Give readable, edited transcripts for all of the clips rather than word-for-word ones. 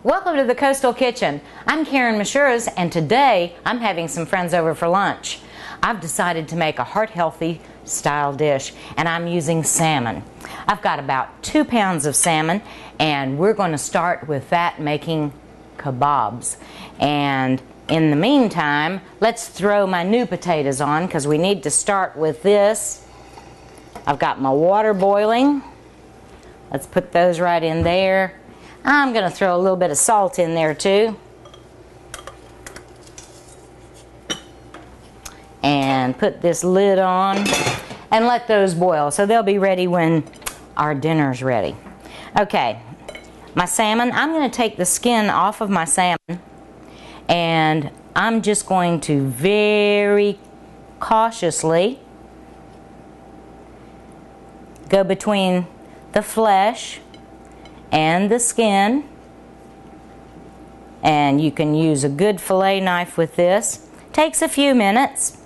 Welcome to the Coastal Kitchen. I'm Karen Mashures, and today I'm having some friends over for lunch. I've decided to make a heart-healthy style dish, and I'm using salmon. I've got about 2 pounds of salmon, and we're going to start with that making kabobs. And in the meantime, let's throw my new potatoes on because we need to start with this. I've got my water boiling. Let's put those right in there. I'm going to throw a little bit of salt in there too. And put this lid on and let those boil so they'll be ready when our dinner's ready. Okay, my salmon, I'm going to take the skin off of my salmon and I'm just going to very cautiously go between the flesh and the skin, and you can use a good fillet knife with this. Takes a few minutes.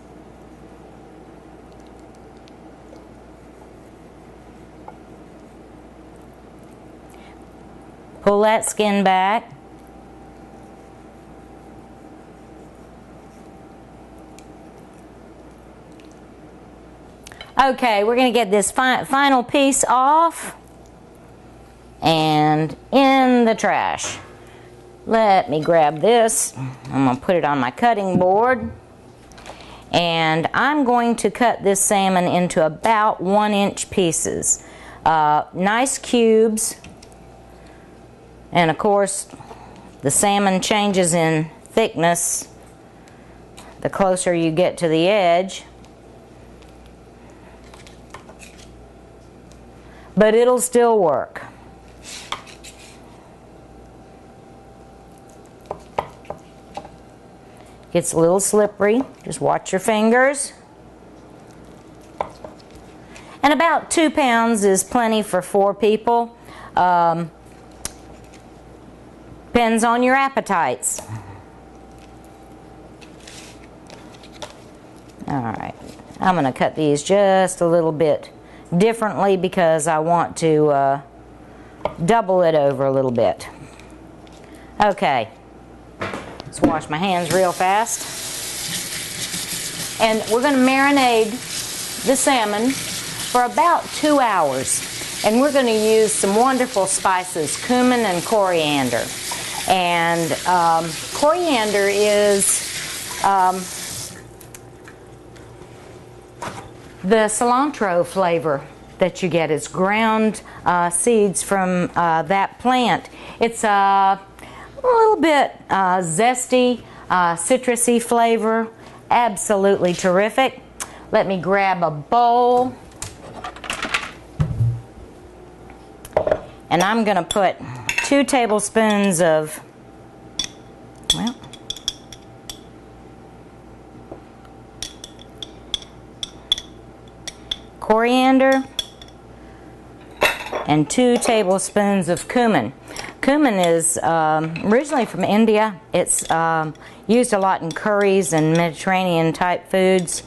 Pull that skin back. Okay, we're going to get this final piece off and in the trash. Let me grab this. I'm going to put it on my cutting board, and I'm going to cut this salmon into about 1-inch pieces. Nice cubes, and of course the salmon changes in thickness the closer you get to the edge, but it'll still work. Gets a little slippery, just watch your fingers. And about 2 pounds is plenty for 4 people. Depends on your appetites. Alright, I'm going to cut these just a little bit differently because I want to double it over a little bit. Okay. Let's wash my hands real fast. And we're going to marinate the salmon for about 2 hours. And we're going to use some wonderful spices, cumin and coriander. And coriander is the cilantro flavor that you get. It's ground seeds from that plant. It's a little bit zesty, citrusy flavor. Absolutely terrific. Let me grab a bowl. And I'm going to put 2 tablespoons of, well, coriander and 2 tablespoons of cumin. Cumin is originally from India. It's used a lot in curries and Mediterranean type foods.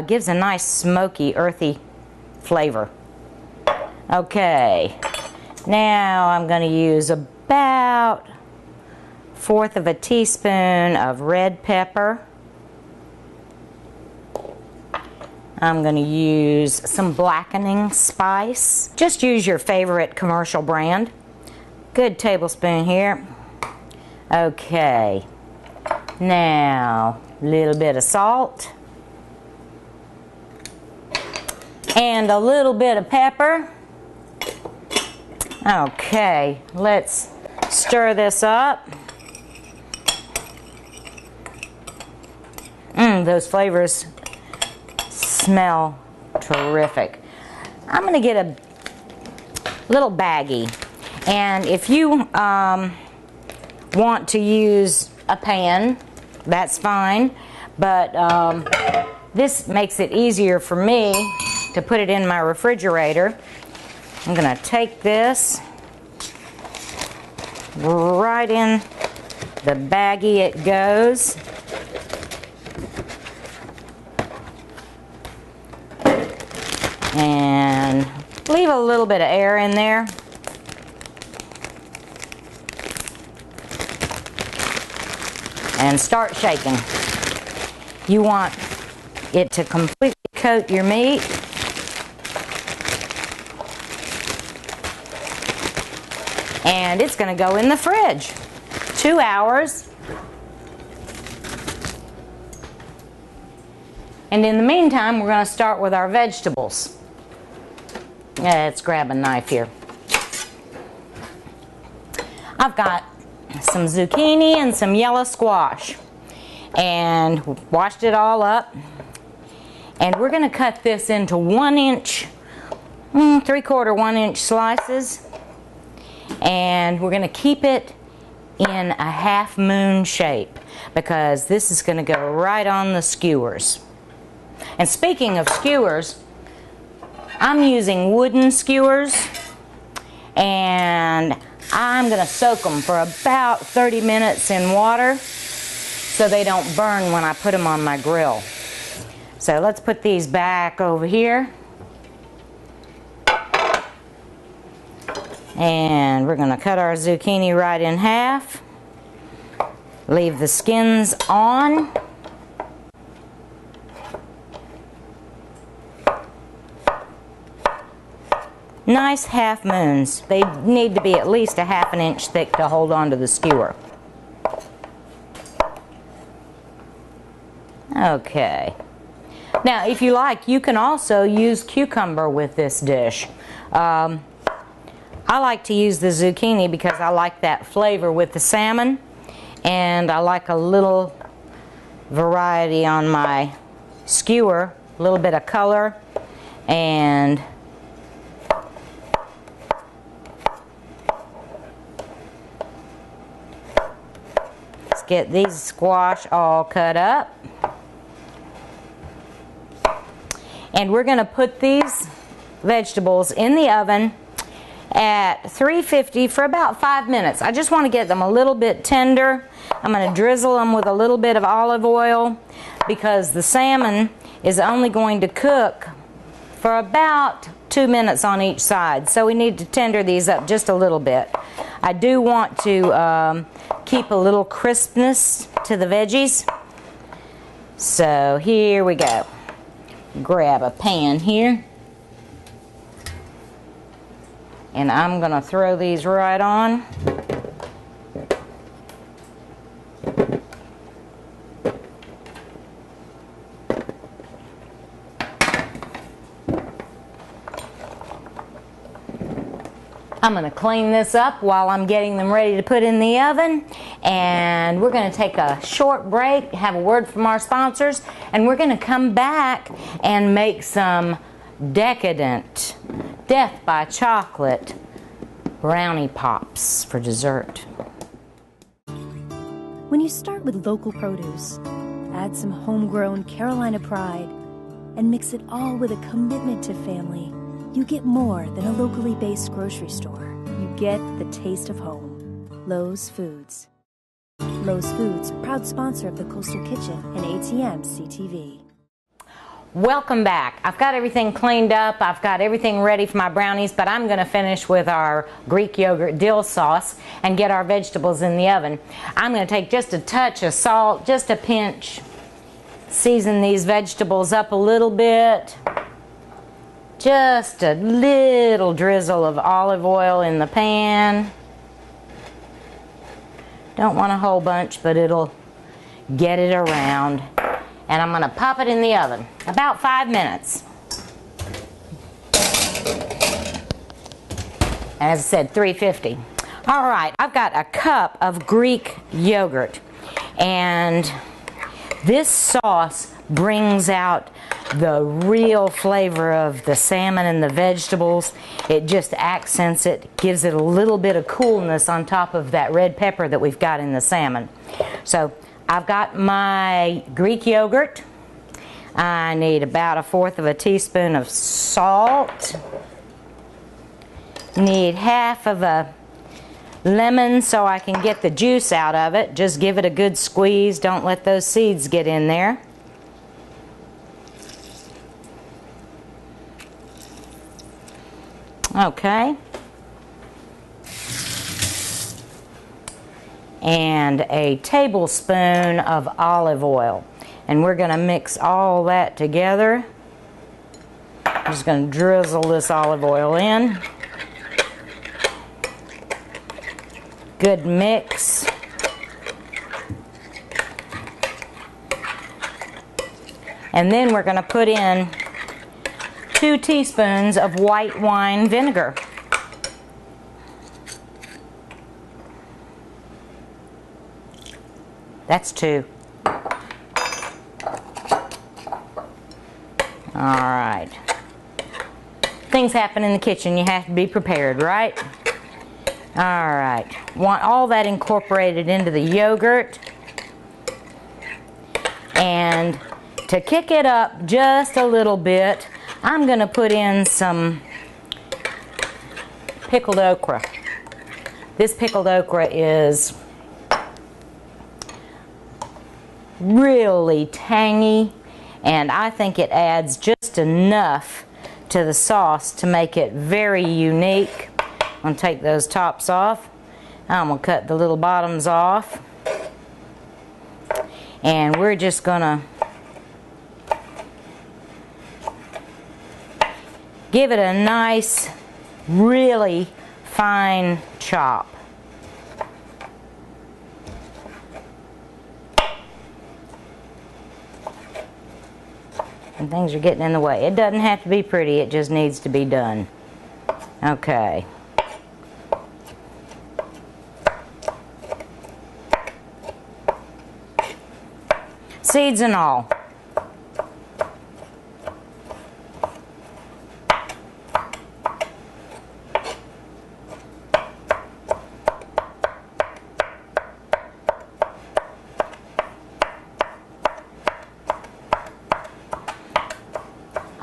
Gives a nice smoky, earthy flavor. Okay, now I'm going to use about 1/4 of a teaspoon of red pepper. I'm going to use some blackening spice. Just use your favorite commercial brand. Good tablespoon here. Okay, now a little bit of salt and a little bit of pepper. Okay, let's stir this up. Those flavors smell terrific. I'm going to get a little baggie. And if you want to use a pan, that's fine. But this makes it easier for me to put it in my refrigerator. I'm going to take this right in the baggie it goes. And leave a little bit of air in there. and start shaking. You want it to completely coat your meat. And it's going to go in the fridge 2 hours. And in the meantime, we're going to start with our vegetables. Let's grab a knife here. I've got some zucchini and some yellow squash. And washed it all up. And we're going to cut this into 1 inch, 3/4 1 inch slices. And we're going to keep it in a half moon shape because this is going to go right on the skewers. And speaking of skewers, I'm using wooden skewers, and I'm going to soak them for about 30 minutes in water so they don't burn when I put them on my grill. So let's put these back over here. And we're going to cut our zucchini right in half. Leave the skins on. Nice half moons. They need to be at least a half an inch thick to hold onto the skewer. Okay. Now, if you like, you can also use cucumber with this dish. I like to use the zucchini because I like that flavor with the salmon, and I like a little variety on my skewer, a little bit of color, and let's get these squash all cut up. And we're going to put these vegetables in the oven at 350 for about 5 minutes. I just want to get them a little bit tender. I'm going to drizzle them with a little bit of olive oil because the salmon is only going to cook for about 2 minutes on each side. So we need to tender these up just a little bit. I do want to keep a little crispness to the veggies. So here we go. Grab a pan here. And I'm going to throw these right on. I'm going to clean this up while I'm getting them ready to put in the oven. And we're going to take a short break, have a word from our sponsors, and we're going to come back and make some decadent Death by Chocolate brownie pops for dessert. When you start with local produce, add some homegrown Carolina pride, and mix it all with a commitment to family, you get more than a locally based grocery store. You get the taste of home. Lowe's Foods. Lowe's Foods, proud sponsor of the Coastal Kitchen and ATM CTV. Welcome back. I've got everything cleaned up. I've got everything ready for my brownies, but I'm going to finish with our Greek yogurt dill sauce and get our vegetables in the oven. I'm going to take just a touch of salt, just a pinch, season these vegetables up a little bit. Just a little drizzle of olive oil in the pan. Don't want a whole bunch, but it'll get it around. And I'm going to pop it in the oven about 5 minutes. As I said, 350. All right, I've got a cup of Greek yogurt, and this sauce brings out the real flavor of the salmon and the vegetables. It just accents it, gives it a little bit of coolness on top of that red pepper that we've got in the salmon. So I've got my Greek yogurt. I need about 1/4 teaspoon of salt. Need 1/2 lemon so I can get the juice out of it. Just give it a good squeeze. Don't let those seeds get in there. Okay. and a tablespoon of olive oil. And we're going to mix all that together. I'm just going to drizzle this olive oil in. Good mix. And then we're going to put in 2 teaspoons of white wine vinegar. That's 2. Alright. Things happen in the kitchen. You have to be prepared, right? Alright. Want all that incorporated into the yogurt. And to kick it up just a little bit, I'm going to put in some pickled okra. This pickled okra is really tangy, and I think it adds just enough to the sauce to make it very unique. I'm going to take those tops off. I'm going to cut the little bottoms off. And we're just going to give it a nice, really fine chop. And things are getting in the way. It doesn't have to be pretty, it just needs to be done. Okay. Seeds and all.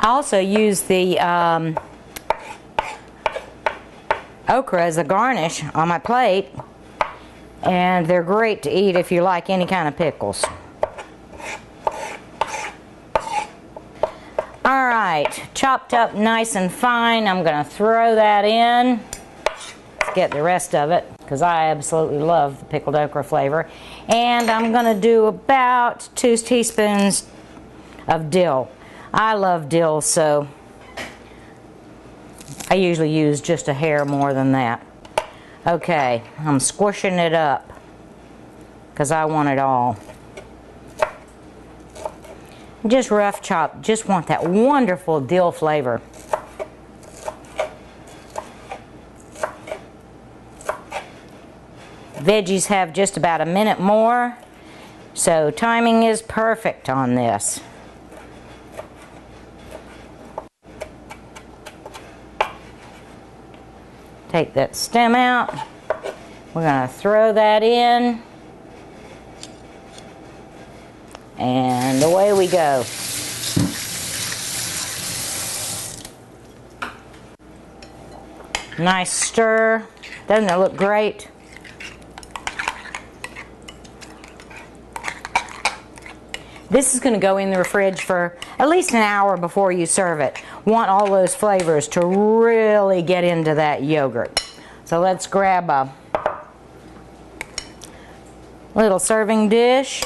I also use the okra as a garnish on my plate, and they're great to eat if you like any kind of pickles. Alright, chopped up nice and fine. I'm going to throw that in. Let's get the rest of it, because I absolutely love the pickled okra flavor. And I'm going to do about 2 teaspoons of dill. I love dill, so I usually use just a hair more than that. Okay, I'm squishing it up because I want it all. Just rough chop, just want that wonderful dill flavor. Veggies have just about a minute more, so timing is perfect on this. Take that stem out. We're going to throw that in. And away we go. Nice stir. Doesn't it look great? This is going to go in the fridge for at least an hour before you serve it. Want all those flavors to really get into that yogurt. So let's grab a little serving dish.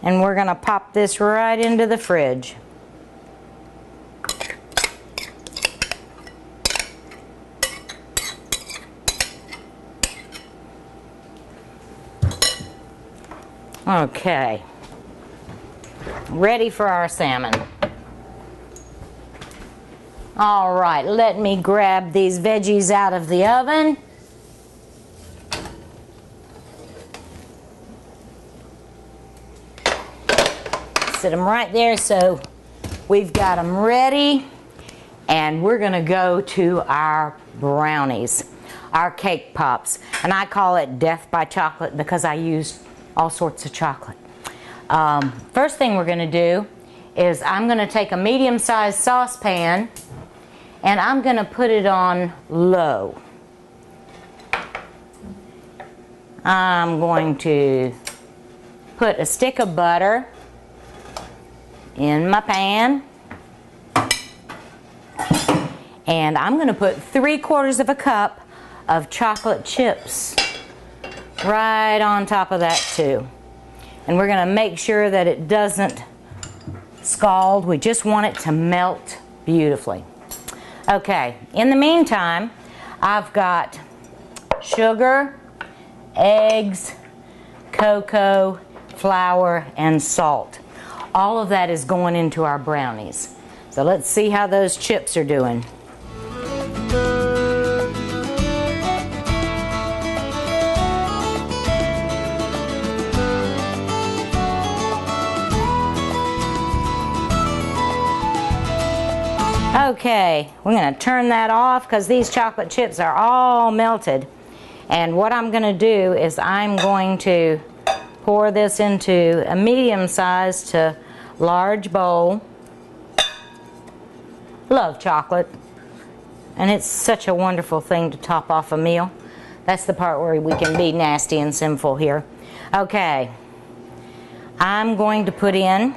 And we're going to pop this right into the fridge. Okay, ready for our salmon. All right, let me grab these veggies out of the oven. Sit them right there so we've got them ready. And we're going to go to our brownies, our cake pops. And I call it death by chocolate because I use all sorts of chocolate. First thing we're going to do is I'm going to take a medium-sized saucepan and I'm going to put it on low. I'm going to put a stick of butter in my pan, and I'm going to put 3/4 of a cup of chocolate chips right on top of that too. And we're going to make sure that it doesn't scald. We just want it to melt beautifully. Okay, in the meantime, I've got sugar, eggs, cocoa, flour, and salt. All of that is going into our brownies. So let's see how those chips are doing. Okay, we're going to turn that off because these chocolate chips are all melted. And what I'm going to do is I'm going to pour this into a medium-sized to large bowl. Love chocolate, and it's such a wonderful thing to top off a meal. That's the part where we can be nasty and sinful here. Okay, I'm going to put in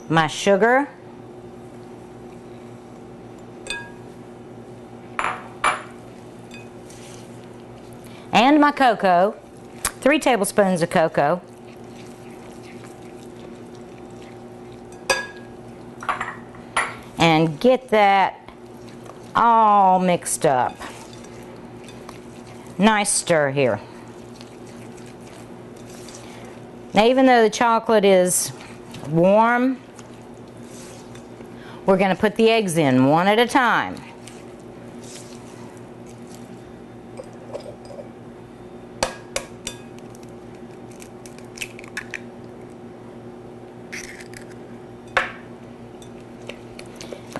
my sugar, and my cocoa, 3 tablespoons of cocoa, and get that all mixed up. Nice stir here. Now, even though the chocolate is warm, we're going to put the eggs in one at a time.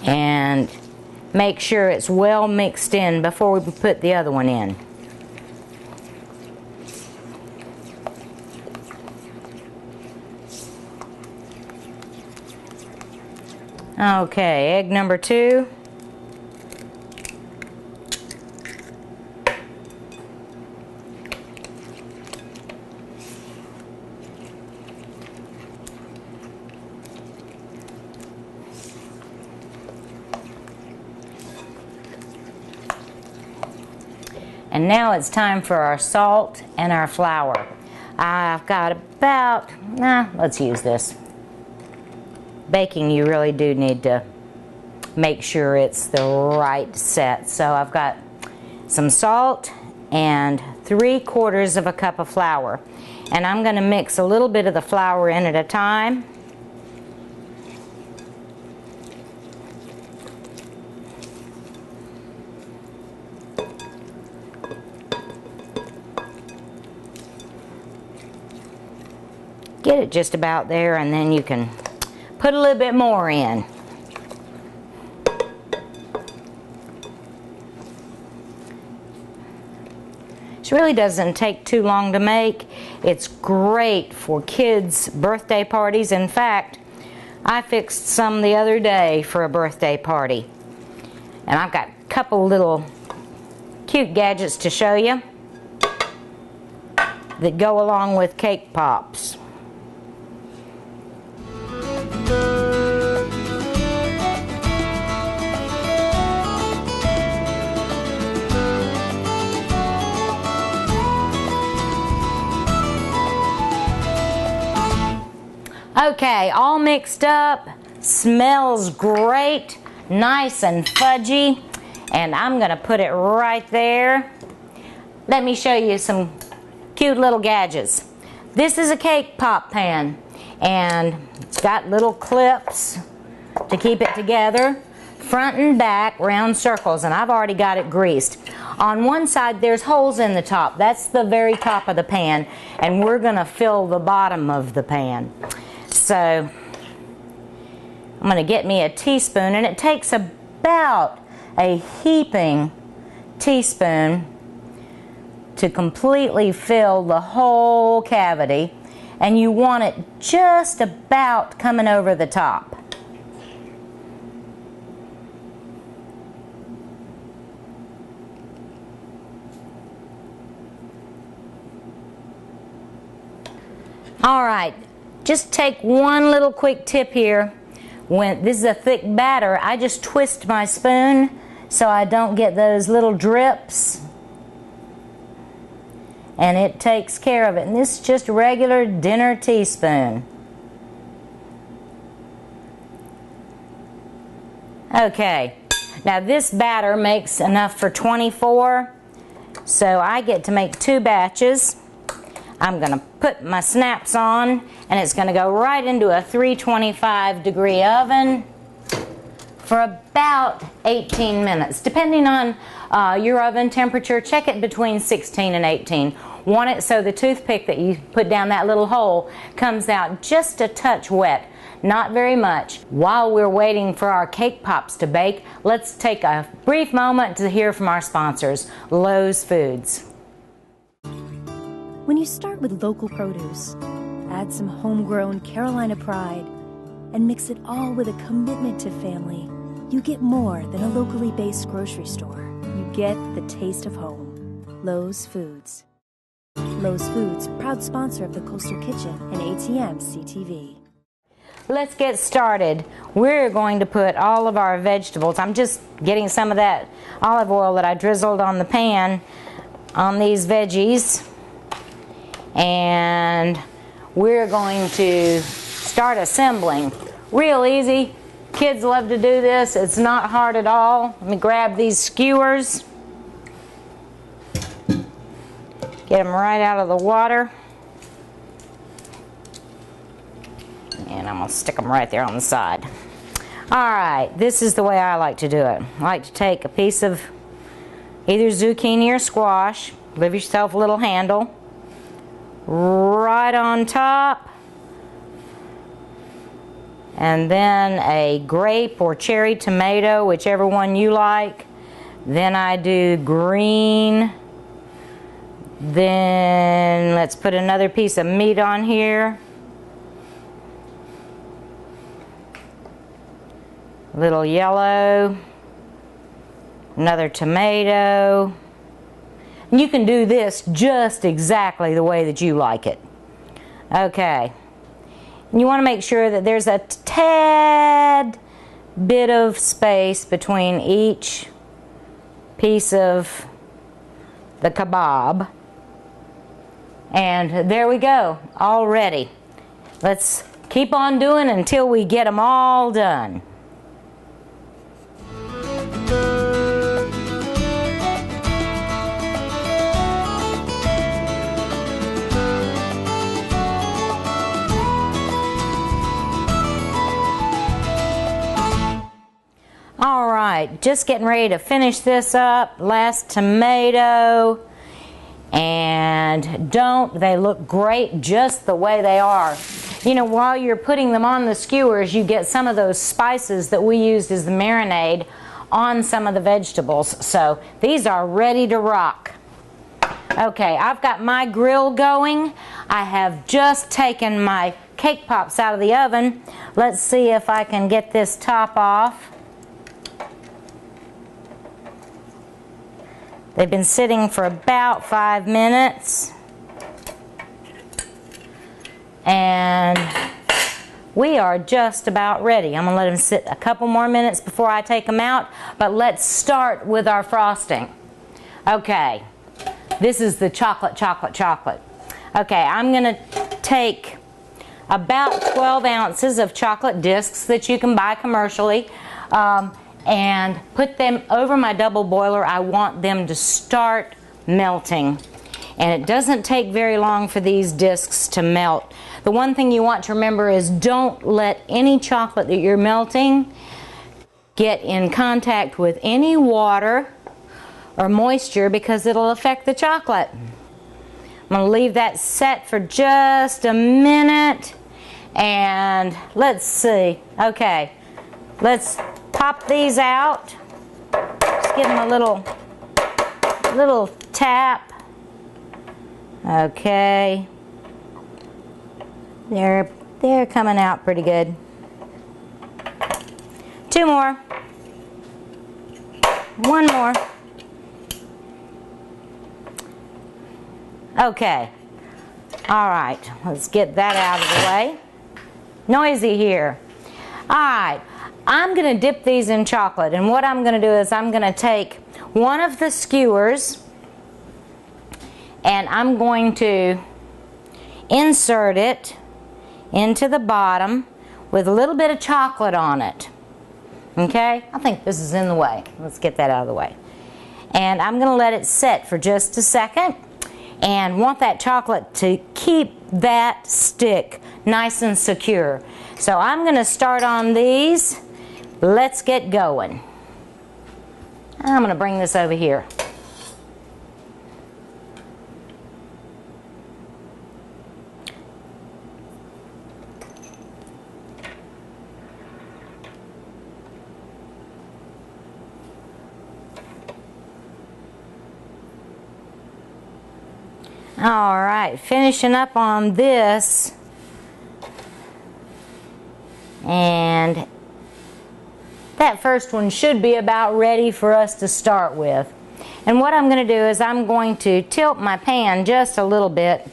And make sure it's well mixed in before we put the other one in. Okay, egg number 2. And now it's time for our salt and our flour. I've got about, let's use this. Baking, you really do need to make sure it's the right set. So I've got some salt and 3/4 of a cup of flour. And I'm going to mix a little bit of the flour in at a time. Get it just about there, and then you can put a little bit more in. This really doesn't take too long to make. It's great for kids' birthday parties. In fact, I fixed some the other day for a birthday party. And I've got a couple little cute gadgets to show you that go along with cake pops. Okay, all mixed up, smells great, nice and fudgy, and I'm gonna put it right there. Let me show you some cute little gadgets. This is a cake pop pan, and it's got little clips to keep it together, front and back, round circles, and I've already got it greased. On one side there's holes in the top. That's the very top of the pan, and we're gonna fill the bottom of the pan. So I'm going to get me a teaspoon, and it takes about a heaping teaspoon to completely fill the whole cavity, and you want it just about coming over the top. All right. Just take one little quick tip here. When this is a thick batter, I just twist my spoon so I don't get those little drips. And it takes care of it. And this is just a regular dinner teaspoon. Okay, now this batter makes enough for 24, so I get to make 2 batches. I'm going to put my snaps on, and it's going to go right into a 325-degree oven for about 18 minutes. Depending on your oven temperature, check it between 16 and 18. Want it so the toothpick that you put down that little hole comes out just a touch wet, not very much. While we're waiting for our cake pops to bake, let's take a brief moment to hear from our sponsors, Lowe's Foods. When you start with local produce, add some homegrown Carolina pride, and mix it all with a commitment to family, you get more than a locally based grocery store. You get the taste of home. Lowe's Foods. Lowe's Foods, proud sponsor of the Coastal Kitchen and ATM CTV. Let's get started. We're going to put all of our vegetables. I'm just getting some of that olive oil that I drizzled on the pan on these veggies. And we're going to start assembling. Real easy. Kids love to do this. It's not hard at all. Let me grab these skewers. Get them right out of the water. And I'm going to stick them right there on the side. Alright, this is the way I like to do it. I like to take a piece of either zucchini or squash, give yourself a little handle, right on top, and then a grape or cherry tomato, whichever one you like. Then I do green. Then let's put another piece of meat on here. Little yellow. Another tomato. And you can do this just exactly the way that you like it. Okay. And you want to make sure that there's a tad bit of space between each piece of the kebab. And there we go, all ready. Let's keep on doing until we get them all done. All right, just getting ready to finish this up. Last tomato. And don't they look great just the way they are? You know, while you're putting them on the skewers, you get some of those spices that we used as the marinade on some of the vegetables. So these are ready to rock. Okay, I've got my grill going. I have just taken my cake pops out of the oven. Let's see if I can get this top off. They've been sitting for about 5 minutes. And we are just about ready. I'm going to let them sit a couple more minutes before I take them out. But let's start with our frosting. Okay, this is the chocolate. Okay, I'm going to take about 12 ounces of chocolate discs that you can buy commercially. And put them over my double boiler. I want them to start melting. And it doesn't take very long for these discs to melt. The one thing you want to remember is don't let any chocolate that you're melting get in contact with any water or moisture because it'll affect the chocolate. I'm going to leave that set for just a minute. And let's see. Okay, let's pop these out. Just give them a little tap. Okay. They're coming out pretty good. 2 more. 1 more. Okay. All right. Let's get that out of the way. Noisy here. All right. I'm going to dip these in chocolate, and what I'm going to do is I'm going to take one of the skewers and I'm going to insert it into the bottom with a little bit of chocolate on it. Okay? I think this is in the way. Let's get that out of the way. And I'm going to let it set for just a second, and want that chocolate to keep that stick nice and secure. So I'm going to start on these. Let's get going. I'm going to bring this over here. All right, finishing up on this, and that first one should be about ready for us to start with. And what I'm going to do is I'm going to tilt my pan just a little bit,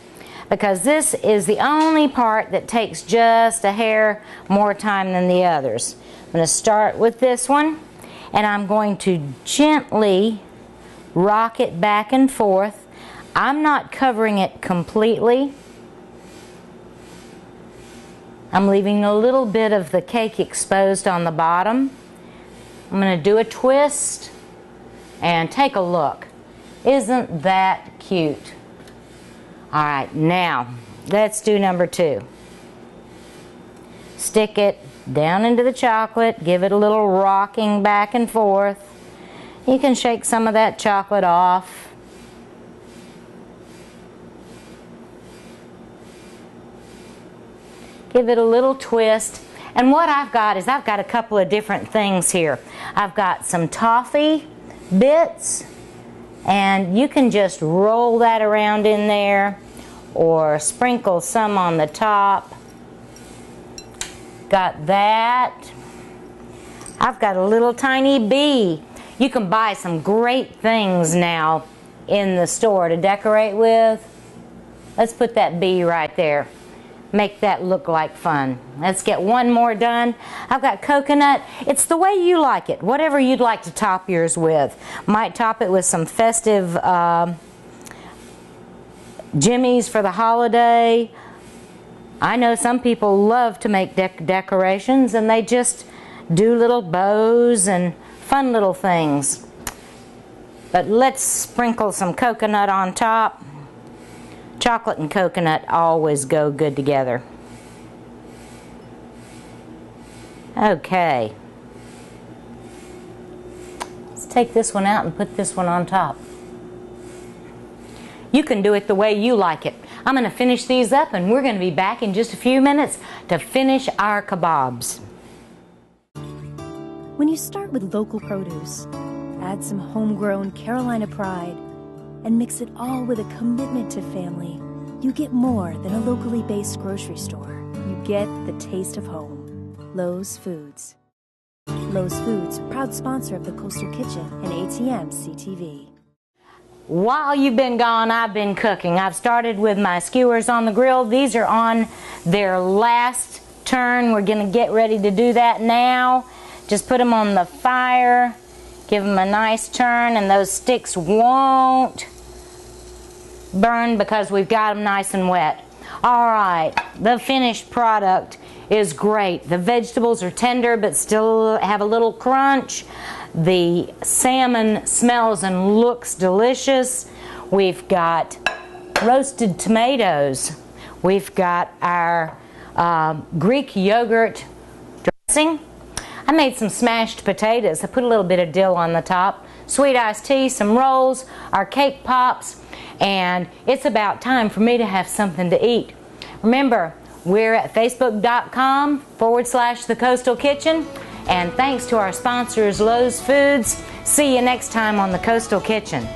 because this is the only part that takes just a hair more time than the others. I'm going to start with this one, and I'm going to gently rock it back and forth. I'm not covering it completely. I'm leaving a little bit of the cake exposed on the bottom. I'm going to do a twist and take a look. Isn't that cute? All right, now let's do number 2. Stick it down into the chocolate, give it a little rocking back and forth. You can shake some of that chocolate off. Give it a little twist. And what I've got is I've got a couple of different things here. I've got some toffee bits, and you can just roll that around in there or sprinkle some on the top. Got that. I've got a little tiny bee. You can buy some great things now in the store to decorate with. Let's put that bee right there. Make that look like fun. Let's get one more done. I've got coconut. It's the way you like it. Whatever you'd like to top yours with. Might top it with some festive jimmies for the holiday. I know some people love to make decorations, and they just do little bows and fun little things. But let's sprinkle some coconut on top. Chocolate and coconut always go good together. Okay. Let's take this one out and put this one on top. You can do it the way you like it. I'm going to finish these up, and we're going to be back in just a few minutes to finish our kabobs. When you start with local produce, add some homegrown Carolina pride, and mix it all with a commitment to family, you get more than a locally based grocery store. You get the taste of home. Lowe's Foods. Lowe's Foods, proud sponsor of the Coastal Kitchen and ATM CTV. While you've been gone, I've been cooking. I've started with my skewers on the grill. These are on their last turn. We're going to get ready to do that now. Just put them on the fire. Give them a nice turn, and those sticks won't burn because we've got them nice and wet. All right, the finished product is great. The vegetables are tender but still have a little crunch. The salmon smells and looks delicious. We've got roasted tomatoes. We've got our Greek yogurt dressing. I made some smashed potatoes. I put a little bit of dill on the top, sweet iced tea, some rolls, our cake pops, and it's about time for me to have something to eat. Remember, we're at facebook.com/The Coastal Kitchen, and thanks to our sponsors, Lowe's Foods. See you next time on The Coastal Kitchen.